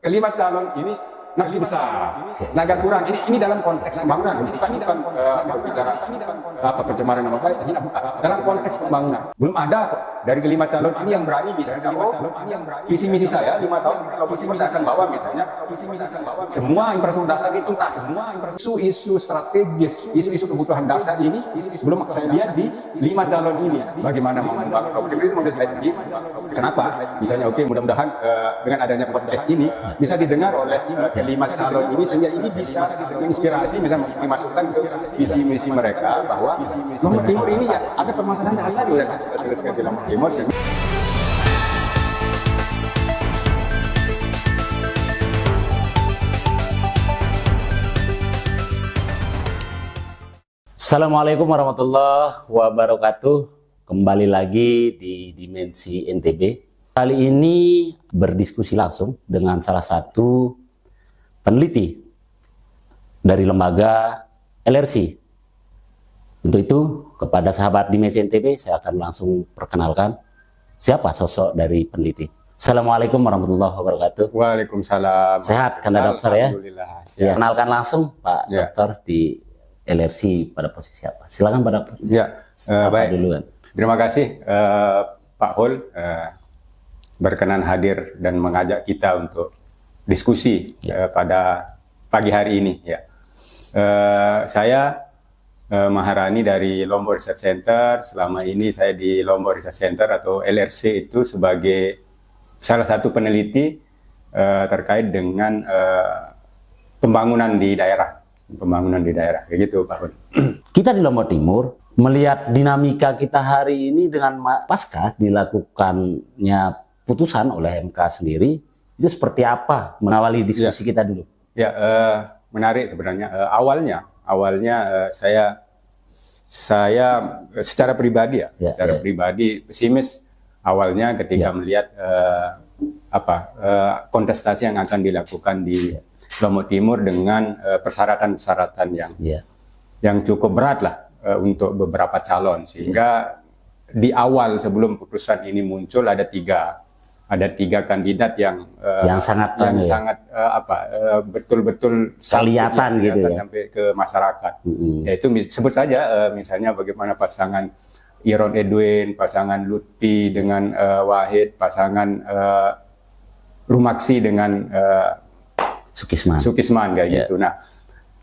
kelima calon ini nafsu besar, agak kurang. Ini dalam konteks pembangunan, bukan berbicara apa pencemaran nama baik, ini bukan. Dalam konteks pembangunan, belum ada dari kelima calon ini yang berani misalnya, visi misi saya 5 tahun, kalau visi misi saya akan bawa misalnya, semua infrastruktur dasar itu tuntas, semua isu strategis, isu kebutuhan dasar ini belum saya lihat di 5 calon ini. Bagaimana mau membangun komunitas itu menurut saya tinggi. Kenapa? Misalnya oke, mudah-mudahan dengan adanya podcast ini bisa didengar oleh kelima calon ini sehingga ini bisa menginspirasi, misalnya dimasukkan visi misi mereka bahwa Lombok Timur ini ya ada permasalahan dasar yang harus selesaikan di Lombok Timur. Assalamualaikum warahmatullahi wabarakatuh. Kembali lagi di Dimensi NTB. Kali ini berdiskusi langsung dengan salah satu peneliti dari lembaga LRC. Untuk itu, kepada sahabat Dimensi NTB, saya akan langsung perkenalkan siapa sosok dari peneliti. Assalamualaikum warahmatullahi wabarakatuh. Waalaikumsalam. Sehat, kan dokter ya? Alhamdulillah. Ya, kenalkan langsung Pak Dokter di LRC pada posisi apa? Silakan Pak Dokter. Ya, baik. Duluan. Terima kasih Pak Hul berkenan hadir dan mengajak kita untuk diskusi pada pagi hari ini. Ya, saya Maharani dari Lombok Research Center. Selama ini saya di Lombok Research Center atau LRC itu sebagai salah satu peneliti terkait dengan pembangunan di daerah. Kayak gitu Pak Hul. Kita di Lombok Timur melihat dinamika kita hari ini dengan pasca dilakukannya putusan oleh MK sendiri, itu seperti apa mengawali diskusi kita dulu? Ya, menarik sebenarnya. Awalnya saya secara pribadi pribadi pesimis awalnya ketika melihat kontestasi yang akan dilakukan di Lombok Timur dengan persyaratan-persyaratan yang cukup berat lah untuk beberapa calon, sehingga di awal sebelum putusan ini muncul ada tiga kandidat yang sangat betul-betul kelihatan gitu ya sampai ke masyarakat. Yaitu sebut saja misalnya bagaimana pasangan Iron Edwin, pasangan Lutfi dengan Wahid, pasangan Rumaksi dengan Sukisman kayak gitu. Nah,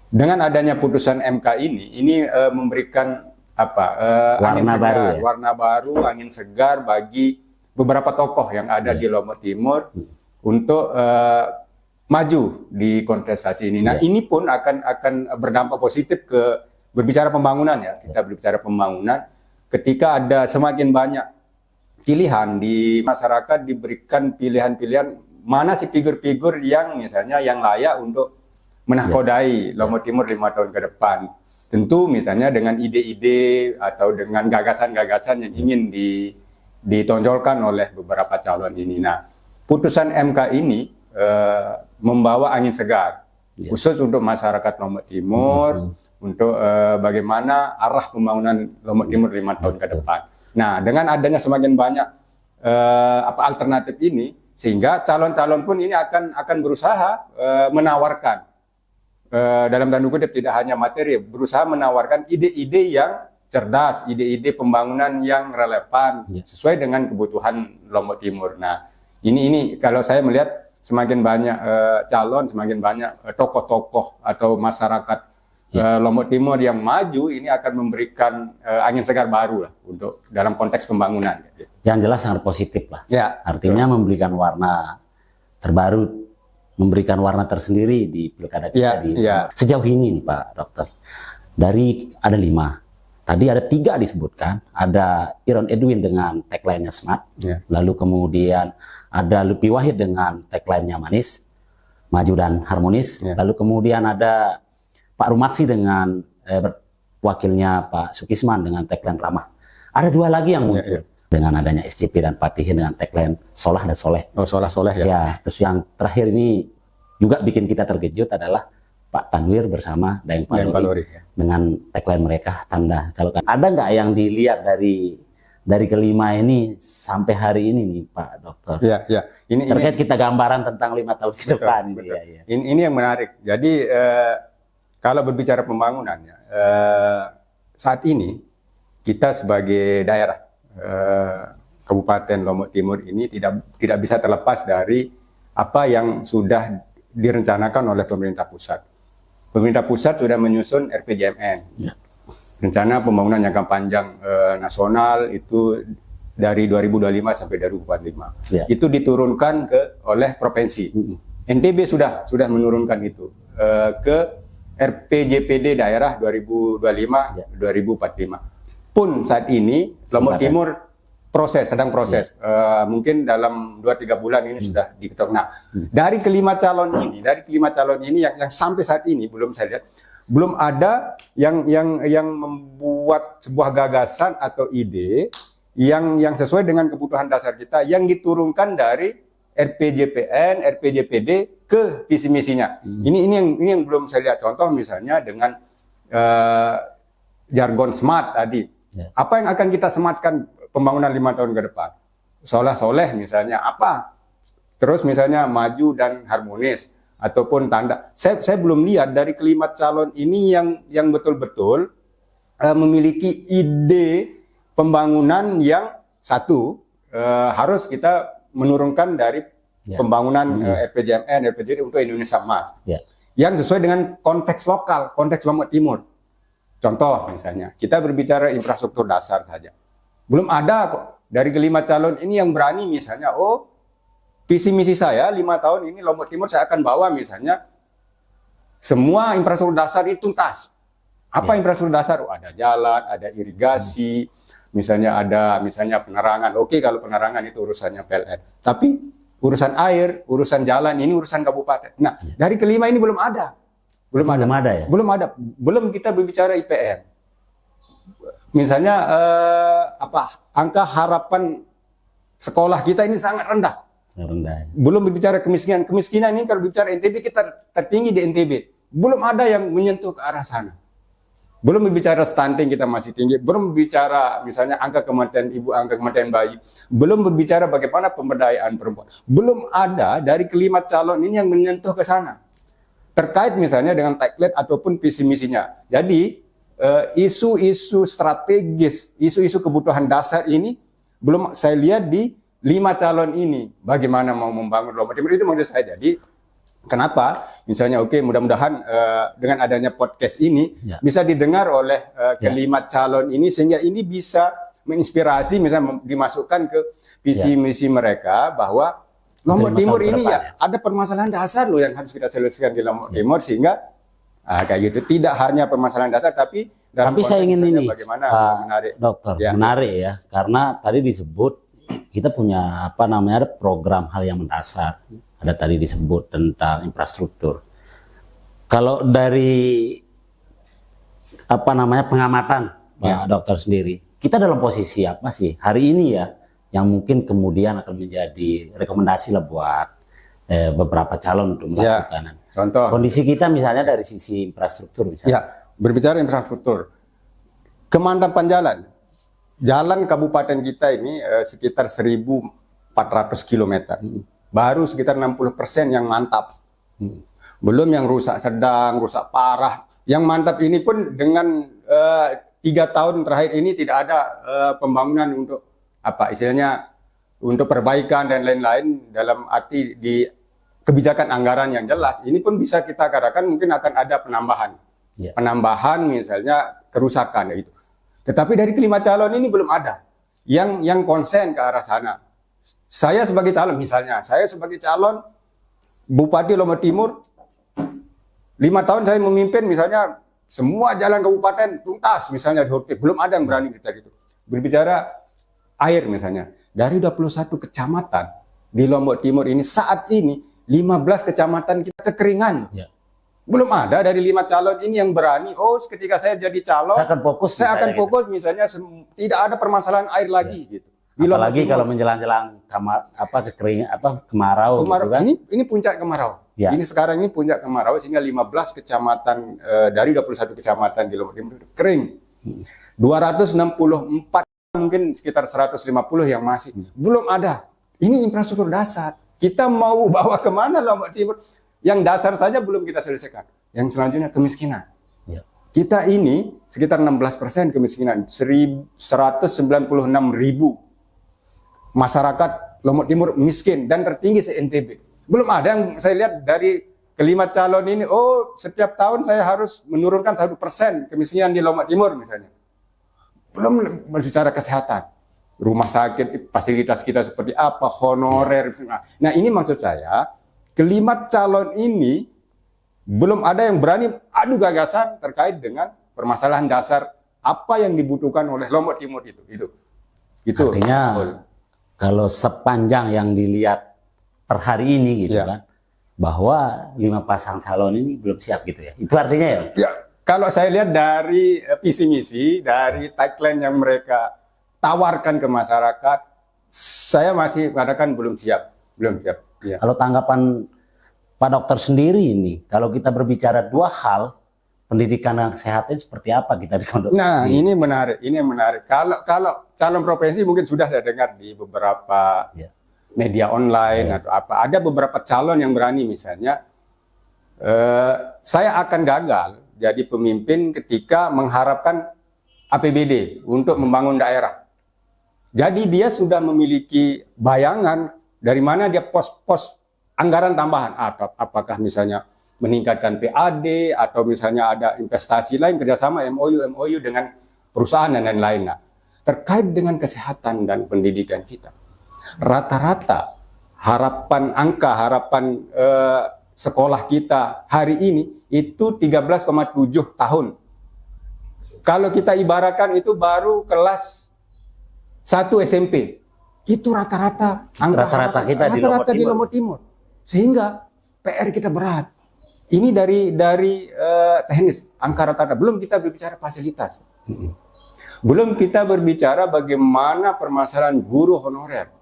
dengan adanya putusan MK ini memberikan warna baru, angin segar bagi beberapa tokoh yang ada di Lombok Timur untuk maju di kontestasi ini. Nah, ini pun akan berdampak positif ke berbicara pembangunan ya. Kita berbicara pembangunan ketika ada semakin banyak pilihan di masyarakat, diberikan pilihan-pilihan mana sih figur-figur yang misalnya yang layak untuk menahkodai Lombok Timur 5 tahun ke depan. Tentu misalnya dengan ide-ide atau dengan gagasan-gagasan yang ingin ditonjolkan oleh beberapa calon ini. Nah, putusan MK ini membawa angin segar khusus untuk masyarakat Lombok Timur, untuk bagaimana arah pembangunan Lombok Timur 5 tahun ke depan. Nah, dengan adanya semakin banyak alternatif ini, sehingga calon-calon pun ini akan berusaha menawarkan dalam tanda kutip tidak hanya materi, berusaha menawarkan ide-ide yang cerdas, ide-ide pembangunan yang relevan sesuai dengan kebutuhan Lombok Timur. Nah, ini kalau saya melihat semakin banyak calon, semakin banyak tokoh-tokoh atau masyarakat Lombok Timur yang maju, ini akan memberikan angin segar baru lah untuk dalam konteks pembangunan. Yang jelas sangat positif lah. Artinya memberikan warna terbaru, memberikan warna tersendiri di pilkada kita. Sejauh ini nih Pak Dokter, dari ada 5. Tadi ada 3 disebutkan, ada Iron Edwin dengan tagline-nya smart, lalu kemudian ada Lutfi Wahid dengan tagline-nya manis, maju dan harmonis, lalu kemudian ada Pak Rumaksi dengan wakilnya Pak Sukisman dengan tagline ramah. Ada 2 lagi yang muncul dengan adanya SCP dan Patihin dengan tagline Solah dan Soleh. Oh, Solah Soleh ya. Ya, terus yang terakhir ini juga bikin kita terkejut adalah Pak Tanwir bersama Daeng Palori dengan tagline mereka tanda. Kalau ada nggak yang dilihat dari dari kelima ini sampai hari ini nih Pak Dokter. Ya, ya. Terkait kita gambaran tentang 5 tahun ke depan. Betul. Ya. Ini yang menarik. Jadi kalau berbicara pembangunannya, saat ini kita sebagai daerah Kabupaten Lombok Timur ini tidak bisa terlepas dari apa yang sudah direncanakan oleh pemerintah pusat. Pemerintah pusat sudah menyusun RPJMN. Ya. Rencana pembangunan jangka panjang nasional itu dari 2025 sampai 2045. Ya. Itu diturunkan oleh provinsi. NTB sudah menurunkan itu ke RPJPD daerah 2025-2045. Pun saat ini Lombok Timur sedang proses. Ya. Mungkin dalam 2-3 bulan ini sudah diketok. Nah, dari kelima calon ini yang sampai saat ini belum saya lihat, belum ada yang membuat sebuah gagasan atau ide yang sesuai dengan kebutuhan dasar kita yang diturunkan dari RPJPN, RPJPD ke visi misinya. Ini yang belum saya lihat. Contoh misalnya dengan jargon smart tadi. Ya. Apa yang akan kita sematkan pembangunan 5 tahun ke depan? Soleh misalnya apa? Terus misalnya maju dan harmonis. Ataupun tanda. Saya belum lihat dari kelima calon ini yang betul-betul memiliki ide pembangunan yang satu harus kita menurunkan dari pembangunan RPJMN, RPJD untuk Indonesia Emas. Ya. Yang sesuai dengan konteks lokal, konteks Lombok Timur. Contoh misalnya, kita berbicara infrastruktur dasar saja. Belum ada kok dari kelima calon ini yang berani misalnya, visi misi saya 5 tahun ini Lombok Timur saya akan bawa misalnya semua infrastruktur dasar itu tuntas. Apa infrastruktur dasar? Ada jalan, ada irigasi, misalnya ada penerangan. Oke, kalau penerangan itu urusannya PLN. Tapi urusan air, urusan jalan ini urusan kabupaten. Nah, dari kelima ini belum ada. Belum ada. Belum kita berbicara IPM. Misalnya angka harapan sekolah kita ini sangat rendah. Belum berbicara kemiskinan. Kemiskinan ini kalau bicara NTB kita tertinggi di NTB. Belum ada yang menyentuh ke arah sana. Belum berbicara stunting kita masih tinggi. Belum berbicara misalnya angka kematian ibu, angka kematian bayi. Belum berbicara bagaimana pemberdayaan perempuan. Belum ada dari kelima calon ini yang menyentuh ke sana. Terkait misalnya dengan tagline ataupun visi misinya. Jadi isu-isu strategis, isu-isu kebutuhan dasar ini belum saya lihat di 5 calon ini. Bagaimana mau membangun Lombok Timur itu maksud saya. Jadi kenapa misalnya mudah-mudahan dengan adanya podcast ini bisa didengar oleh kelima calon ini sehingga ini bisa menginspirasi misalnya dimasukkan ke visi misi mereka bahwa Lombok Timur ini ada permasalahan dasar loh yang harus kita selesaikan di Lombok Timur sehingga kayak gitu. Tidak hanya permasalahan dasar tapi saya ingin ini bagaimana menarik. Dokter, menarik ya karena tadi disebut kita punya ada program hal yang mendasar. Ada tadi disebut tentang infrastruktur. Kalau dari pengamatan Pak Dokter sendiri, kita dalam posisi apa sih hari ini ya yang mungkin kemudian akan menjadi rekomendasi lah buat beberapa calon untuk melakukan. Contoh kondisi kita misalnya dari sisi infrastruktur misalnya. Berbicara infrastruktur. Kemantapan jalan kabupaten kita ini sekitar 1.400 km. Baru sekitar 60% yang mantap. Belum yang rusak sedang, rusak parah. Yang mantap ini pun dengan 3 tahun terakhir ini tidak ada pembangunan untuk untuk perbaikan dan lain-lain dalam arti di kebijakan anggaran yang jelas. Ini pun bisa kita katakan mungkin akan ada penambahan. Penambahan misalnya kerusakan itu. Tetapi dari kelima calon ini belum ada yang konsen ke arah sana. Saya sebagai calon Bupati Lombok Timur, 5 tahun saya memimpin misalnya semua jalan kabupaten tuntas misalnya belum ada yang berani kita gitu. Berbicara air misalnya, dari 21 kecamatan di Lombok Timur ini saat ini 15 kecamatan kita kekeringan. Belum ada dari 5 calon ini yang berani, ketika saya jadi calon, saya akan fokus misalnya tidak ada permasalahan air lagi gitu. Apalagi kalau menjelang-jelang kemarau gitu kan? Ini puncak kemarau. Ini sekarang ini puncak kemarau sehingga 15 kecamatan dari 21 kecamatan di Lombok Timur kering. 264 mungkin sekitar 150 yang masih belum ada. Ini infrastruktur dasar. Kita mau bawa kemana Lombok Timur? Yang dasar saja belum kita selesaikan. Yang selanjutnya kemiskinan. Ya. Kita ini sekitar 16% kemiskinan, 196.000 masyarakat Lombok Timur miskin dan tertinggi se-NTB. Belum ada yang saya lihat dari kelima calon ini, oh setiap tahun saya harus menurunkan 1% kemiskinan di Lombok Timur misalnya. Belum berbicara kesehatan, rumah sakit, fasilitas kita seperti apa, honorer. Nah ini maksud saya, kelima calon ini belum ada yang berani adu gagasan terkait dengan permasalahan dasar apa yang dibutuhkan oleh Lombok Timur itu. Artinya kalau sepanjang yang dilihat per hari ini gitu kan, bahwa 5 pasang calon ini belum siap gitu ya. Itu artinya ya? Ya, kalau saya lihat dari visi misi, dari tagline yang mereka tawarkan ke masyarakat, saya masih katakan belum siap. Ya. Kalau tanggapan Pak Dokter sendiri ini, kalau kita berbicara dua hal, pendidikan dan kesehatan seperti apa kita di Pondok? Nah, ini menarik. Kalau calon provinsi mungkin sudah saya dengar di beberapa media online atau apa. Ada beberapa calon yang berani misalnya, saya akan gagal jadi pemimpin ketika mengharapkan APBD untuk membangun daerah. Jadi dia sudah memiliki bayangan dari mana dia pos-pos anggaran tambahan, atau apakah misalnya meningkatkan PAD atau misalnya ada investasi lain, kerjasama MOU dengan perusahaan dan lain-lain. Nah, terkait dengan kesehatan dan pendidikan kita, rata-rata harapan sekolah kita hari ini itu 13,7 tahun. Kalau kita ibaratkan itu baru kelas 1 SMP, itu rata-rata kita di Lombok Timur. Sehingga PR kita berat. Ini dari teknis, angka rata-rata. Belum kita berbicara fasilitas. Belum kita berbicara bagaimana permasalahan guru honorer.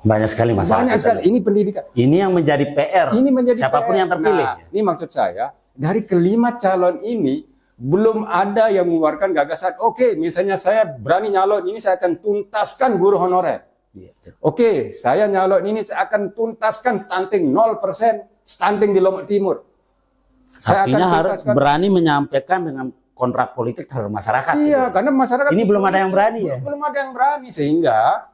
Banyak sekali masalah. Banyak sekali. Ini pendidikan. Ini yang menjadi PR. Siapapun yang terpilih. Nah, ini maksud saya, dari kelima calon ini, belum ada yang mengeluarkan gagasan, oke, misalnya saya berani nyalon ini, saya akan tuntaskan guru honorer. Oke, saya nyalon ini, saya akan tuntaskan stunting 0% stunting di Lombok Timur. Artinya harus berani menyampaikan dengan kontrak politik terhadap masyarakat. Iya, gitu. karena masyarakat ini belum ada yang berani ya. Belum ada yang berani, sehingga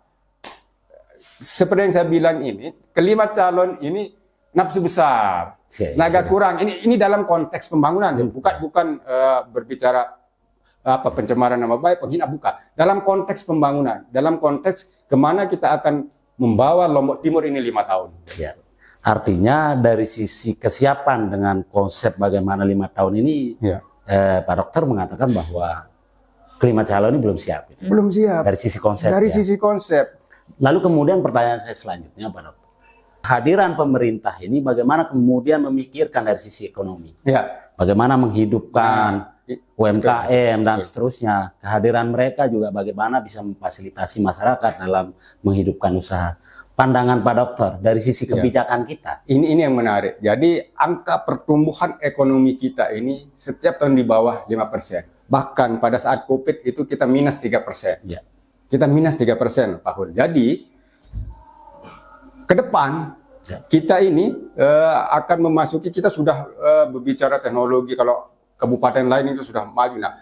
seperti yang saya bilang ini, kelima calon ini nafsu besar, agak kurang. Ini dalam konteks pembangunan, bukan berbicara apa pencemaran nama baik, penghina, bukan. Dalam konteks pembangunan, dalam konteks kemana kita akan membawa Lombok Timur ini 5 tahun. Ya. Artinya dari sisi kesiapan dengan konsep bagaimana 5 tahun ini, Pak Dokter mengatakan bahwa kelima calon ini belum siap. Belum siap. Dari sisi konsep. Sisi konsep. Lalu kemudian pertanyaan saya selanjutnya, Pak Dokter. Kehadiran pemerintah ini bagaimana kemudian memikirkan dari sisi ekonomi? Ya. Bagaimana menghidupkan UMKM dan seterusnya. Kehadiran mereka juga bagaimana bisa memfasilitasi masyarakat dalam menghidupkan usaha. Pandangan Pak Dokter dari sisi kebijakan kita. Ini yang menarik. Jadi angka pertumbuhan ekonomi kita ini setiap tahun di bawah 5%. Bahkan pada saat COVID itu kita minus 3%. Ya. Kita minus 3% tahun. Jadi ke depan kita ini akan memasuki, kita sudah berbicara teknologi, kalau kabupaten lain itu sudah maju. Nah,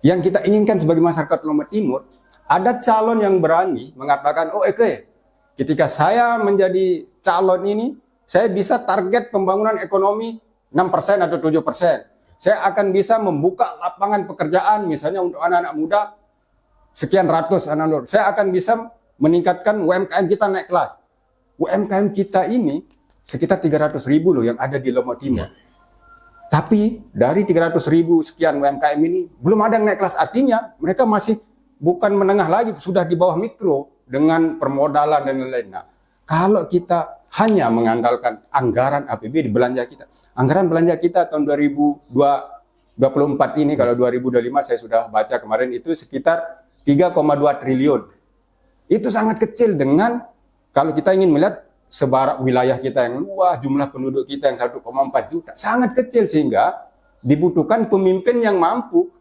yang kita inginkan sebagai masyarakat Lombok Timur, ada calon yang berani mengatakan, oh oke, ketika saya menjadi calon ini, saya bisa target pembangunan ekonomi 6% atau 7%. Saya akan bisa membuka lapangan pekerjaan misalnya untuk anak-anak muda, sekian ratus anak-anak. Saya akan bisa meningkatkan UMKM kita naik kelas. UMKM kita ini sekitar 300.000 loh yang ada di Lombok Timur. Tapi dari 300.000 sekian UMKM ini belum ada yang naik kelas. Artinya mereka masih bukan menengah lagi, sudah di bawah mikro dengan permodalan dan lain-lain. Nah, kalau kita hanya mengandalkan anggaran APBD belanja kita, anggaran belanja kita tahun 2024 ini, kalau 2025 saya sudah baca kemarin itu sekitar 3,2 triliun. Itu sangat kecil dengan kalau kita ingin melihat sebarak wilayah kita yang luas, jumlah penduduk kita yang 1,4 juta, sangat kecil, sehingga dibutuhkan pemimpin yang mampu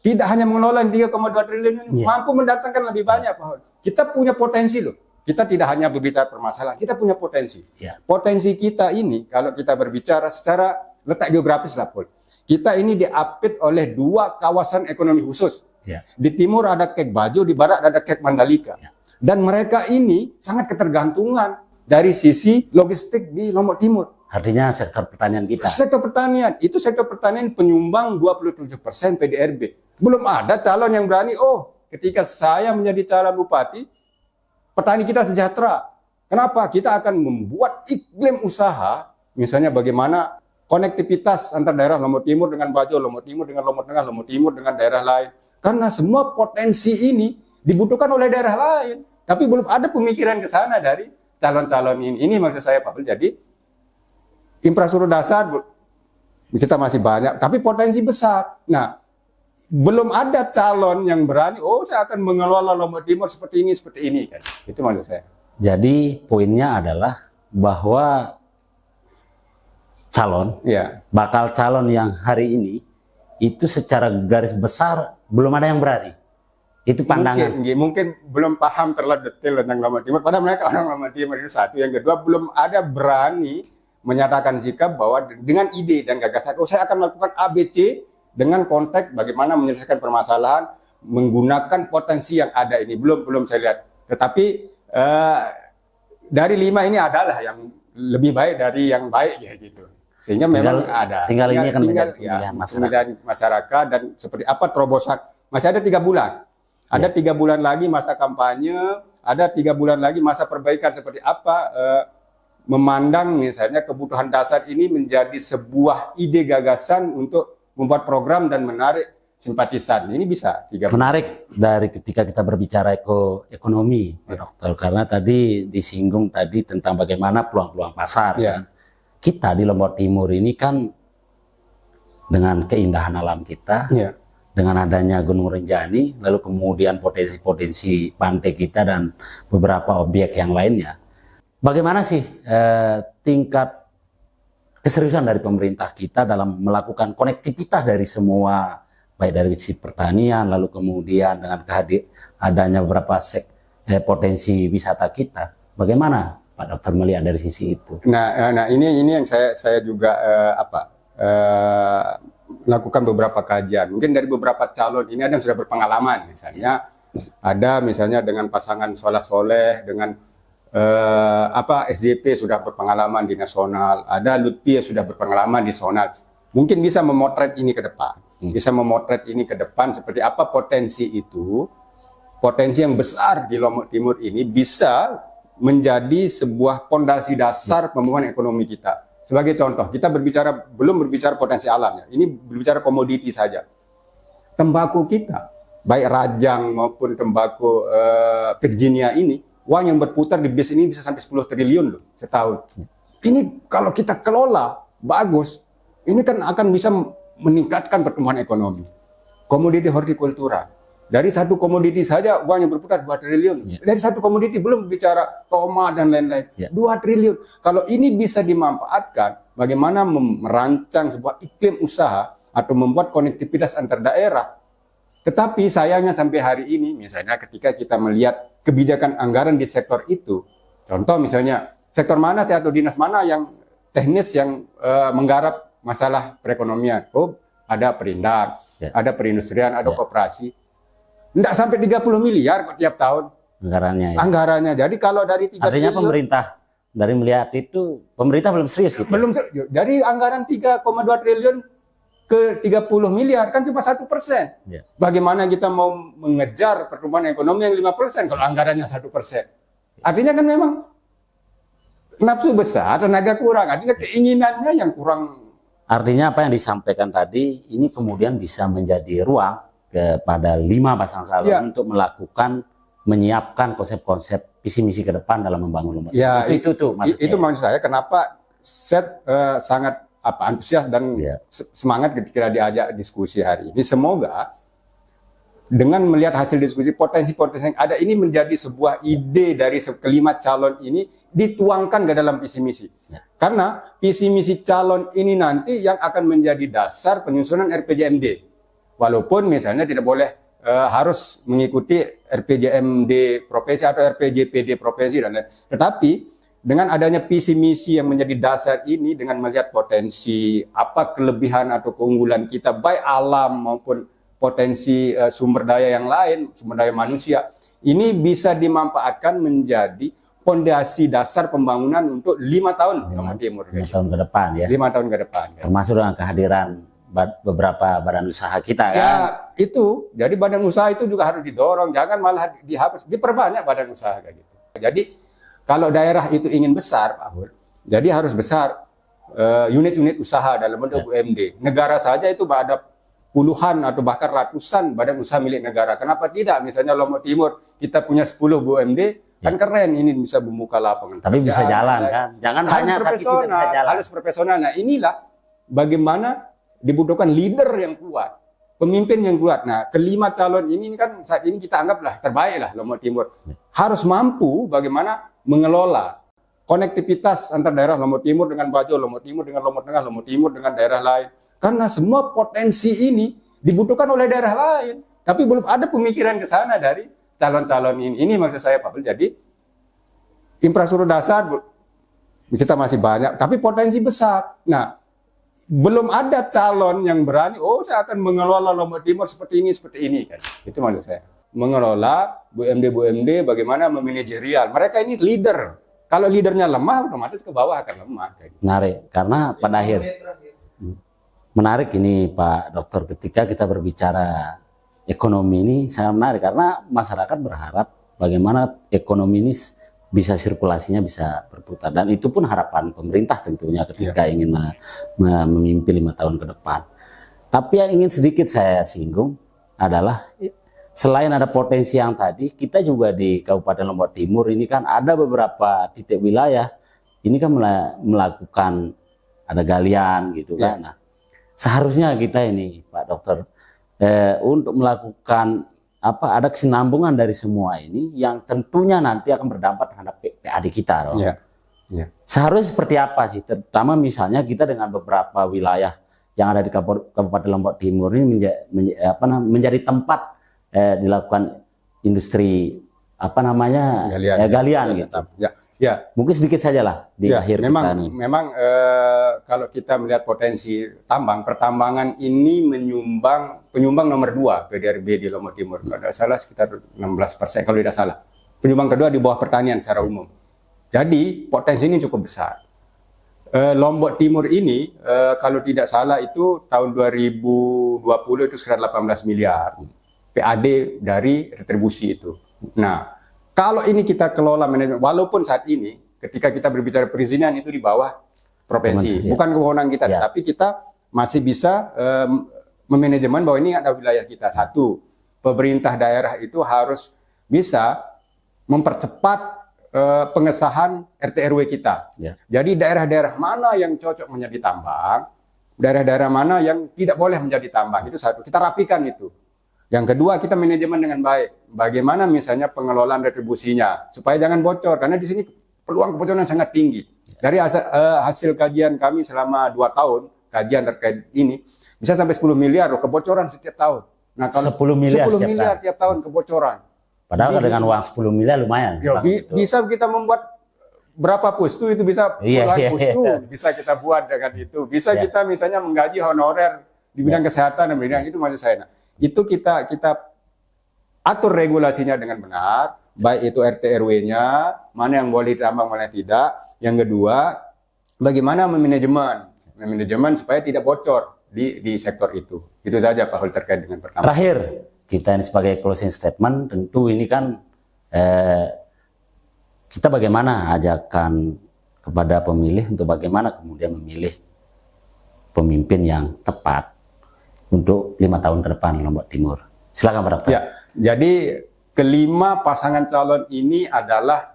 Tidak hanya mengelola 3,2 triliun ini, mampu mendatangkan lebih banyak, Pak Hod. Kita punya potensi loh. Kita tidak hanya berbicara permasalahan, kita punya potensi. Potensi kita ini, kalau kita berbicara secara letak geografis lah, Paul. Kita ini diapit oleh 2 kawasan ekonomi khusus. Di timur ada Kek Bajo, di barat ada Kek Mandalika. Dan mereka ini sangat ketergantungan dari sisi logistik di Lombok Timur. Artinya sektor pertanian kita. Sektor pertanian, itu sektor pertanian penyumbang 27% PDRB. Belum ada calon yang berani, ketika saya menjadi calon bupati, petani kita sejahtera. Kenapa? Kita akan membuat iklim usaha, misalnya bagaimana konektivitas antar daerah Lombok Timur dengan Bajo, Lombok Timur dengan Lombok Tengah, Lombok Timur dengan daerah lain. Karena semua potensi ini dibutuhkan oleh daerah lain. Tapi belum ada pemikiran ke sana dari calon-calon ini. Ini maksud saya, Pak. Jadi, infrastruktur dasar kita masih banyak, tapi potensi besar. Nah, belum ada calon yang berani, saya akan mengelola Lombok Timur seperti ini kan. Itu maksud saya. Jadi poinnya adalah bahwa bakal calon yang hari ini itu secara garis besar belum ada yang berani. Itu pandangan. Mungkin belum paham terlalu detail tentang Lombok Timur. Padahal mereka orang Lombok Timur itu satu. Yang kedua, belum ada berani menyatakan sikap bahwa dengan ide dan gagasan, saya akan melakukan ABC dengan konteks bagaimana menyelesaikan permasalahan menggunakan potensi yang ada ini. Belum saya lihat. Tetapi dari 5 ini adalah yang lebih baik dari yang baik ya gitu. Sehingga memang ada. Tinggal ini akan menjadi pemilihan masyarakat dan seperti apa terobosan. Masih ada 3 bulan. Ada 3 bulan lagi masa kampanye, ada 3 bulan lagi masa perbaikan seperti apa. Memandang misalnya kebutuhan dasar ini menjadi sebuah ide gagasan untuk membuat program dan menarik simpatisan. Ini bisa 3 bulan. Menarik dari ketika kita berbicara ekonomi, Pak Dokter, karena tadi disinggung tadi tentang bagaimana peluang-peluang pasar. Kan? Kita di Lombok Timur ini kan dengan keindahan alam kita, dengan adanya Gunung Rinjani, lalu kemudian potensi-potensi pantai kita dan beberapa objek yang lainnya. Bagaimana sih tingkat keseriusan dari pemerintah kita dalam melakukan konektivitas dari semua, baik dari sisi pertanian, lalu kemudian dengan adanya beberapa potensi wisata kita. Bagaimana Pak Dokter melihat dari sisi itu? Nah ini yang saya juga lakukan beberapa kajian. Mungkin dari beberapa calon ini ada yang sudah berpengalaman, misalnya ada misalnya dengan pasangan Soleh dengan SDP sudah berpengalaman di nasional, ada Lutfi sudah berpengalaman di nasional. Mungkin bisa memotret ini ke depan. Bisa memotret ini ke depan seperti apa potensi itu. Potensi yang besar di Lombok Timur ini bisa menjadi sebuah pondasi dasar pembangunan ekonomi kita. Sebagai contoh, kita belum berbicara potensi alamnya. Ini berbicara komoditi saja. Tembakau kita, baik Rajang maupun tembakau Virginia ini, uang yang berputar di bis ini bisa sampai 10 triliun loh setahun. Ini kalau kita kelola bagus, ini kan akan bisa meningkatkan pertumbuhan ekonomi. Komoditi hortikultura. Dari satu komoditi saja uang yang berputar 2 triliun. Dari satu komoditi belum bicara tomat dan lain-lain. 2 triliun. Kalau ini bisa dimanfaatkan, bagaimana merancang sebuah iklim usaha atau membuat konektivitas antar daerah. Tetapi sayangnya sampai hari ini, misalnya ketika kita melihat kebijakan anggaran di sektor itu, contoh misalnya sektor mana atau dinas mana yang teknis yang menggarap masalah perekonomian. Ada Perindak, ada perindustrian, ada koperasi. Tidak sampai 30 miliar tiap tahun anggarannya. Jadi kalau dari 3 artinya triliun, pemerintah dari melihat itu pemerintah belum serius gitu. Belum serius. Dari anggaran 3,2 triliun ke 30 miliar kan cuma 1%. Bagaimana kita mau mengejar pertumbuhan ekonomi yang 5% kalau anggarannya 1%? Artinya kan memang nafsu besar, tenaga kurang. Artinya keinginannya yang kurang. Artinya apa yang disampaikan tadi ini kemudian bisa menjadi ruang kepada 5 pasang calon untuk melakukan menyiapkan konsep-konsep visi misi ke depan dalam membangun Lombok. Itu maksud saya kenapa saya sangat antusias dan semangat ketika diajak diskusi hari ini. Semoga dengan melihat hasil diskusi potensi-potensi yang ada ini menjadi sebuah ide dari kelima calon ini dituangkan ke dalam visi misi. Karena visi misi calon ini nanti yang akan menjadi dasar penyusunan RPJMD. Walaupun misalnya tidak boleh harus mengikuti RPJMD provinsi atau RPJPD provinsi dan lain. Tetapi dengan adanya visi misi yang menjadi dasar ini, dengan melihat potensi apa kelebihan atau keunggulan kita baik alam maupun potensi sumber daya yang lain, sumber daya manusia, ini bisa dimanfaatkan menjadi fondasi dasar pembangunan untuk 5 tahun Lombok Timur. 5 tahun ke depan ya. 5 tahun ke depan. Termasuk dengan kehadiran beberapa badan usaha kita kan. Ya itu, jadi badan usaha itu juga harus didorong, jangan malah dihapus, diperbanyak badan usaha kayak gitu. Jadi kalau daerah itu ingin besar, Pak Hul, jadi harus besar unit-unit usaha dalam bentuk BUMD. Negara saja itu ada puluhan atau bahkan ratusan badan usaha milik negara. Kenapa tidak? Misalnya Lombok Timur kita punya 10 BUMD, kan keren, ini bisa membuka lapangan. Tapi bisa jalan kan? Jangan hanya tapi tidak bisa jalan. Harus profesional. Nah inilah bagaimana dibutuhkan leader yang kuat, pemimpin yang kuat. Nah, kelima calon ini kan saat ini kita anggaplah terbaik lah Lombok Timur. Harus mampu bagaimana mengelola konektivitas antar daerah Lombok Timur dengan Bajo, Lombok Timur dengan Lombok Tengah, Lombok Timur dengan daerah lain. Karena semua potensi ini dibutuhkan oleh daerah lain. Tapi belum ada pemikiran ke sana dari calon-calon ini. Ini maksud saya Pak. Jadi infrastruktur dasar kita masih banyak, tapi potensi besar. Nah, belum ada calon yang berani, saya akan mengelola Lombok Timur seperti ini kan. Itu maksud saya. Mengelola BUMD bagaimana memanajerial. Mereka ini leader. Kalau leadernya lemah, otomatis ke bawah akan lemah. Menarik, karena pada akhir menarik ini Pak Dokter, ketika kita berbicara ekonomi ini sangat menarik karena masyarakat berharap bagaimana ekonomi ini bisa sirkulasinya bisa berputar, dan itu pun harapan pemerintah tentunya ketika ingin memimpin 5 tahun ke depan. Tapi yang ingin sedikit saya singgung adalah selain ada potensi yang tadi, kita juga di Kabupaten Lombok Timur ini kan ada beberapa titik wilayah ini kan melakukan ada galian gitu kan. Nah, seharusnya kita ini Pak Dokter untuk melakukan ada kesinambungan dari semua ini yang tentunya nanti akan berdampak terhadap PAD kita. Seharusnya seperti apa sih? Terutama misalnya kita dengan beberapa wilayah yang ada di Kabupaten Lombok Timur ini menjadi tempat dilakukan industri galian gitu. Ya, mungkin sedikit saja lah di akhir kita nih. Memang kalau kita melihat potensi pertambangan ini penyumbang nomor 2 PDRB di Lombok Timur. Kalau tidak salah sekitar 16% kalau tidak salah. Penyumbang kedua di bawah pertanian secara umum. Jadi potensi ini cukup besar. Lombok Timur ini kalau tidak salah itu tahun 2020 itu sekitar 18 miliar PAD dari retribusi itu. Nah, kalau ini kita kelola manajemen, walaupun saat ini ketika kita berbicara perizinan itu di bawah provinsi, bukan kewenangan kita, tapi kita masih bisa memanajemen bahwa ini ada wilayah kita. Satu, pemerintah daerah itu harus bisa mempercepat pengesahan RT RW kita. Jadi daerah-daerah mana yang cocok menjadi tambang, daerah-daerah mana yang tidak boleh menjadi tambang, itu satu, kita rapikan itu. Yang kedua, kita manajemen dengan baik. Bagaimana misalnya pengelolaan retribusinya supaya jangan bocor, karena di sini peluang kebocoran sangat tinggi. Dari hasil kajian kami selama 2 tahun kajian terkait ini bisa sampai 10 miliar loh kebocoran setiap tahun. Nah, kalau 10 miliar tiap tahun kebocoran. Padahal dengan uang 10 miliar lumayan. Bisa kita membuat berapa pustu itu bisa puluhan pustu bisa kita buat dengan itu. Bisa kita misalnya menggaji honorer di bidang kesehatan dan bidang itu maksud saya. Nah, itu kita atur regulasinya dengan benar, baik itu RT RW-nya, mana yang boleh ditambang, mana yang tidak. Yang kedua, bagaimana manajemen supaya tidak bocor di sektor itu. Itu saja Pak Hul terkait dengan pertama. Terakhir, kita ini sebagai closing statement, tentu ini kan kita bagaimana ajakan kepada pemilih untuk bagaimana kemudian memilih pemimpin yang tepat untuk 5 tahun ke depan Lombok Timur. Silakan Pak Dokter. Ya, jadi kelima pasangan calon ini adalah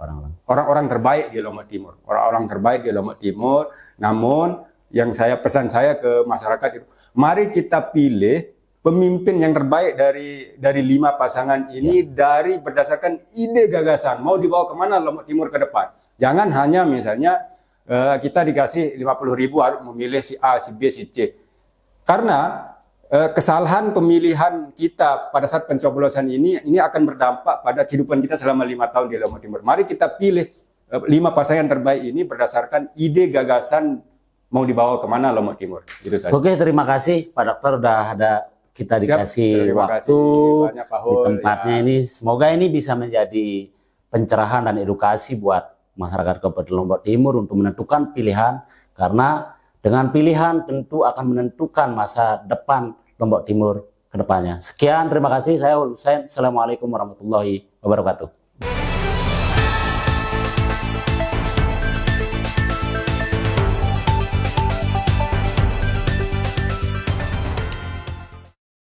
orang-orang terbaik di Lombok Timur. Orang-orang terbaik di Lombok Timur. Namun yang pesan saya ke masyarakat itu, mari kita pilih pemimpin yang terbaik dari 5 pasangan ini dari berdasarkan ide gagasan. Mau dibawa kemana Lombok Timur ke depan? Jangan hanya misalnya kita dikasih 50.000 harus memilih si A, si B, si C. Karena kesalahan pemilihan kita pada saat pencoblosan ini akan berdampak pada kehidupan kita selama 5 tahun di Lombok Timur. Mari kita pilih 5 pasangan terbaik ini berdasarkan ide gagasan mau dibawa kemana Lombok Timur. Itu saja. Oke, terima kasih Pak Dokter udah ada kita dikasih waktu di tempatnya ini. Semoga ini bisa menjadi pencerahan dan edukasi buat masyarakat Kabupaten Lombok Timur untuk menentukan pilihan, karena dengan pilihan tentu akan menentukan masa depan Lombok Timur ke depannya. Sekian, terima kasih. Saya Husain. Assalamualaikum warahmatullahi wabarakatuh.